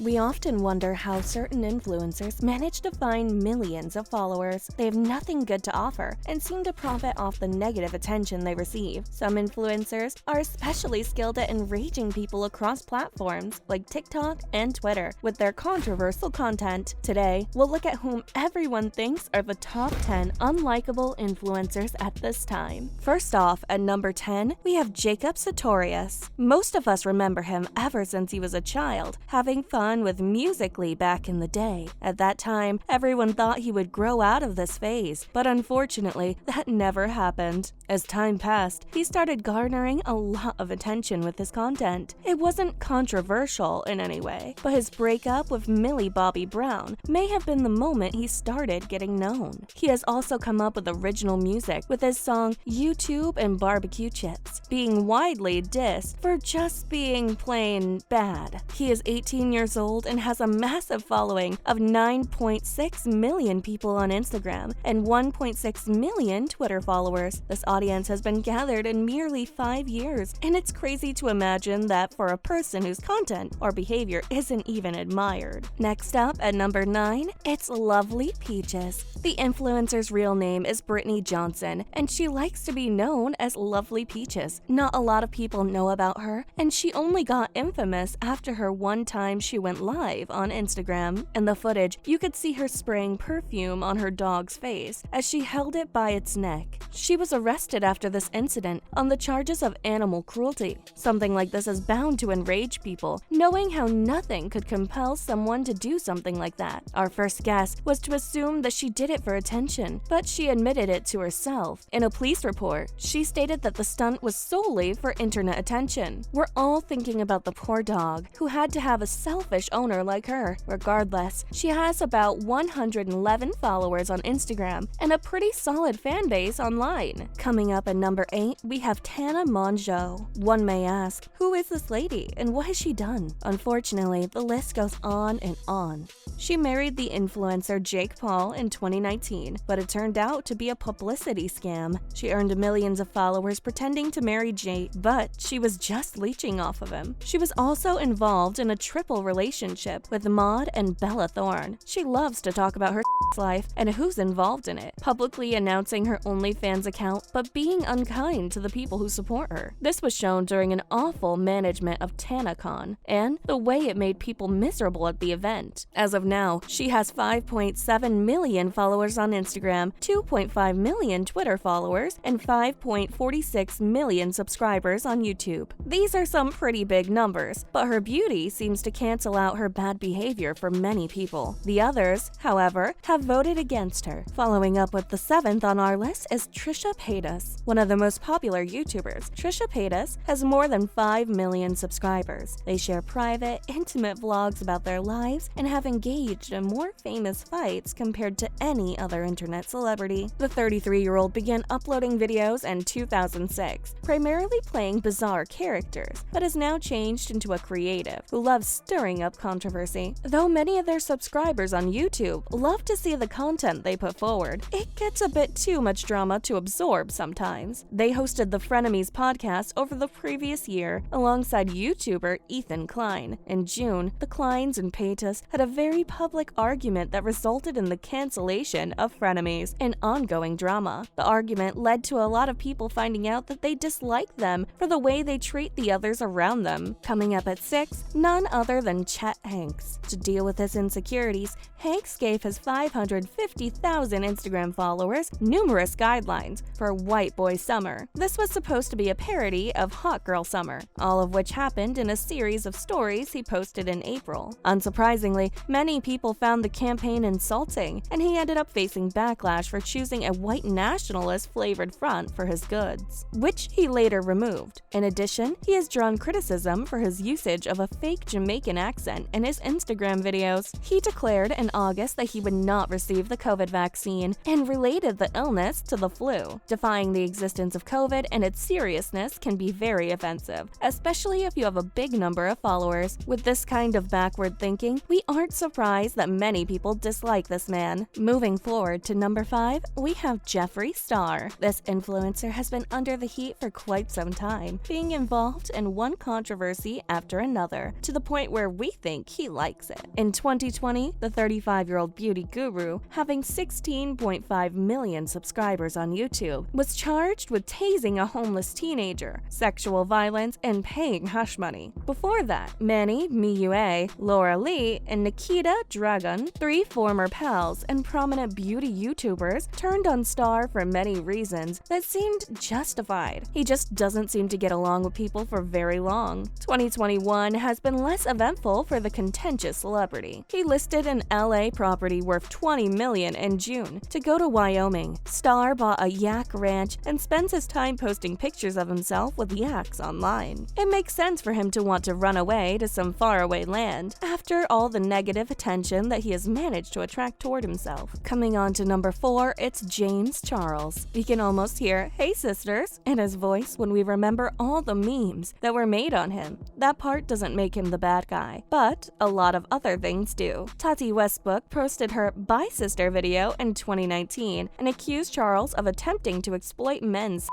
We often wonder how certain influencers manage to find millions of followers. They have nothing good to offer and seem to profit off the negative attention they receive. Some influencers are especially skilled at enraging people across platforms like TikTok and Twitter with their controversial content. Today, we'll look at whom everyone thinks are the top 10 unlikable influencers at this time. First off, at number 10, we have Jacob Sartorius. Most of us remember him ever since he was a child, having fun with Musical.ly back in the day. At that time, everyone thought he would grow out of this phase, but unfortunately, that never happened. As time passed, he started garnering a lot of attention with his content. It wasn't controversial in any way, but his breakup with Millie Bobby Brown may have been the moment he started getting known. He has also come up with original music with his song YouTube and Barbecue Chips, being widely dissed for just being plain bad. He is 18 years old and has a massive following of 9.6 million people on Instagram and 1.6 million Twitter followers. This audience has been gathered in merely 5 years, and it's crazy to imagine that for a person whose content or behavior isn't even admired. Next up, at number 9, it's Lovely Peaches. The influencer's real name is Brittany Johnson, and she likes to be known as Lovely Peaches. Not a lot of people know about her, and she only got infamous after her one time she went live on Instagram. In the footage, you could see her spraying perfume on her dog's face as she held it by its neck. She was arrested after this incident on the charges of animal cruelty. Something like this is bound to enrage people, knowing how nothing could compel someone to do something like that. Our first guess was to assume that she did it for attention, but she admitted it to herself. In a police report, she stated that the stunt was solely for internet attention. We're all thinking about the poor dog, who had to have a selfish owner like her. Regardless, she has about 111 followers on Instagram and a pretty solid fan base online. Coming up at number 8, we have Tana Mongeau. One may ask, who is this lady and what has she done? Unfortunately, the list goes on and on. She married the influencer Jake Paul in 2019, but it turned out to be a publicity scam. She earned millions of followers pretending to marry Jake, but she was just leeching off of him. She was also involved in a triple relationship with Maude and Bella Thorne. She loves to talk about her life and who's involved in it, publicly announcing her OnlyFans account but being unkind to the people who support her. This was shown during an awful management of TanaCon and the way it made people miserable at the event. As of now, she has 5.7 million followers on Instagram, 2.5 million Twitter followers, and 5.46 million subscribers on YouTube. These are some pretty big numbers, but her beauty seems to cancel out her bad behavior for many people. The others, however, have voted against her. Following up with the 7th on our list is Trisha Paytas. One of the most popular YouTubers, Trisha Paytas has more than 5 million subscribers. They share private, intimate vlogs about their lives and have engaged in more famous fights compared to any other internet celebrity. The 33-year-old began uploading videos in 2006, primarily playing bizarre characters, but has now changed into a creative who loves stirring up controversy. Though many of their subscribers on YouTube love to see the content they put forward, it gets a bit too much drama to absorb sometimes. They hosted the Frenemies podcast over the previous year alongside YouTuber Ethan Klein. In June, the Kleins and Paytas had a very public argument that resulted in the cancellation of Frenemies and ongoing drama. The argument led to a lot of people finding out that they dislike them for the way they treat the others around them. Coming up at 6, none other than Chet Hanks. To deal with his insecurities, Hanks gave his 550,000 Instagram followers numerous guidelines for White Boy Summer. This was supposed to be a parody of Hot Girl Summer, all of which happened in a series of stories he posted in April. Unsurprisingly, many people found the campaign insulting, and he ended up facing backlash for choosing a white nationalist flavored front for his goods, which he later removed. In addition, he has drawn criticism for his usage of a fake Jamaican accent in his Instagram videos. He declared in August that he would not receive the COVID vaccine and related the illness to the flu. Defying the existence of COVID and its seriousness can be very offensive, especially if you have a big number of followers. With this kind of backward thinking, we aren't surprised that many people dislike this man. Moving forward to number 5, we have Jeffree Star. This influencer has been under the heat for quite some time, being involved in one controversy after another, to the point where we think he likes it. In 2020, the 35-year-old beauty guru, having 16.5 million subscribers on YouTube, was charged with tasing a homeless teenager, sexual violence, and paying hush money. Before that, Manny, Miyue, Laura Lee, and Nikita Dragun, 3 former pals and prominent beauty YouTubers, turned on Star for many reasons that seemed justified. He just doesn't seem to get along with people for very long. 2021 has been less eventful for the contentious celebrity. He listed an LA property worth $20 million in June to go to Wyoming. Star bought a yak ranch and spends his time posting pictures of himself with yaks online. It makes sense for him to want to run away to some faraway land after all the negative attention that he has managed to attract toward himself. Coming on to number 4, it's James Charles. We can almost hear "Hey sisters" in his voice when we remember all the memes that were made on him. That part doesn't make him the bad guy, but a lot of other things do. Tati Westbrook posted her "Bye Sister" video in 2019 and accused Charles of attempting to exploit men's.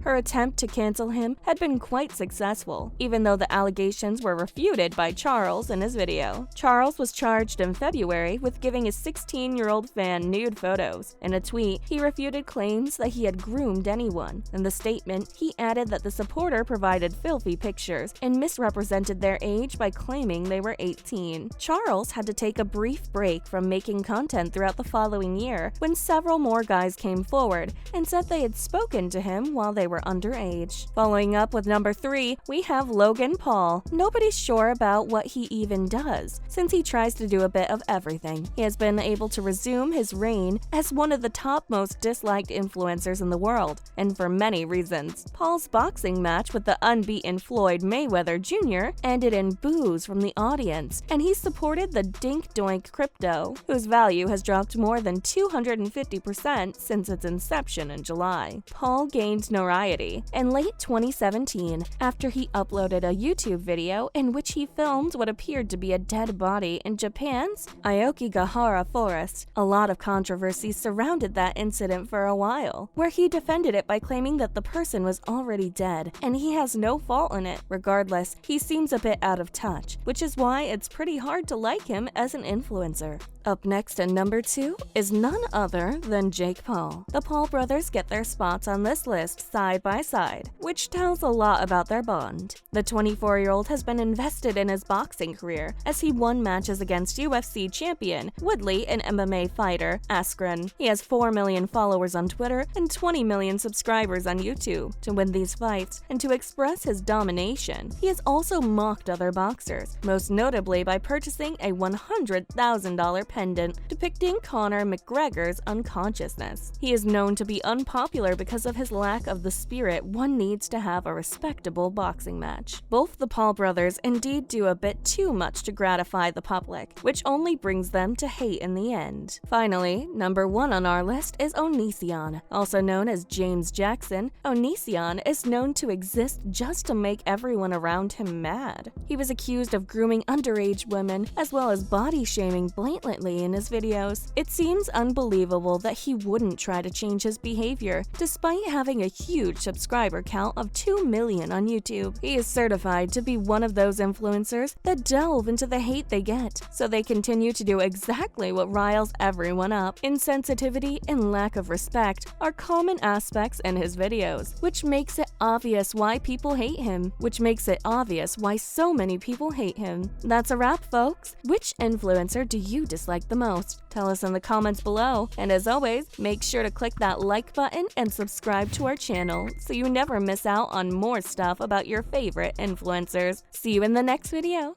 Her attempt to cancel him had been quite successful, even though the allegations were refuted by Charles in his video. Charles was charged in February with giving his 16-year-old fan nude photos. In a tweet, he refuted claims that he had groomed anyone. In the statement, he added that the supporter provided filthy pictures and misrepresented their age by claiming they were 18. Charles had to take a brief break from making content throughout the following year when several more guys came forward and said they had spoken to him while they were underage. Following up with number 3, we have Logan Paul. Nobody's sure about what he even does, since he tries to do a bit of everything. He has been able to resume his reign as one of the top most disliked influencers in the world, and for many reasons. Paul's boxing match with the unbeaten Floyd Mayweather Jr. ended in boos from the audience, and he supported the Dink Doink crypto, whose value has dropped more than 250% since its inception in July. Paul gained notoriety in late 2017 after he uploaded a YouTube video in which he filmed what appeared to be a dead body in Japan's Aokigahara forest. A lot of controversy surrounded that incident for a while, where he defended it by claiming that the person was already dead and he has no fault in it. Regardless, he seems a bit out of touch, which is why it's pretty hard to like him as an influencer. Up next at number 2 is none other than Jake Paul. The Paul brothers get their spots on this list side by side, which tells a lot about their bond. The 24-year-old has been invested in his boxing career as he won matches against UFC champion Woodley and MMA fighter Askren. He has 4 million followers on Twitter and 20 million subscribers on YouTube. To win these fights and to express his domination, he has also mocked other boxers, most notably by purchasing a $100,000 pendant depicting Conor McGregor's unconsciousness. He is known to be unpopular because of his lack of the spirit one needs to have a respectable boxing match. Both the Paul brothers indeed do a bit too much to gratify the public, which only brings them to hate in the end. Finally, number 1 on our list is Onision. Also known as James Jackson, Onision is known to exist just to make everyone around him mad. He was accused of grooming underage women as well as body shaming blatantly in his videos. It seems unbelievable that he wouldn't try to change his behavior, despite having a huge subscriber count of 2 million on YouTube. He is certified to be one of those influencers that delve into the hate they get, so they continue to do exactly what riles everyone up. Insensitivity and lack of respect are common aspects in his videos, which makes it obvious why people hate him, which makes it obvious why so many people hate him. That's a wrap, folks. Which influencer do you dislike the most? Tell us in the comments below, and as always, make sure to click that like button and subscribe to our channel so you never miss out on more stuff about your favorite influencers. See you in the next video!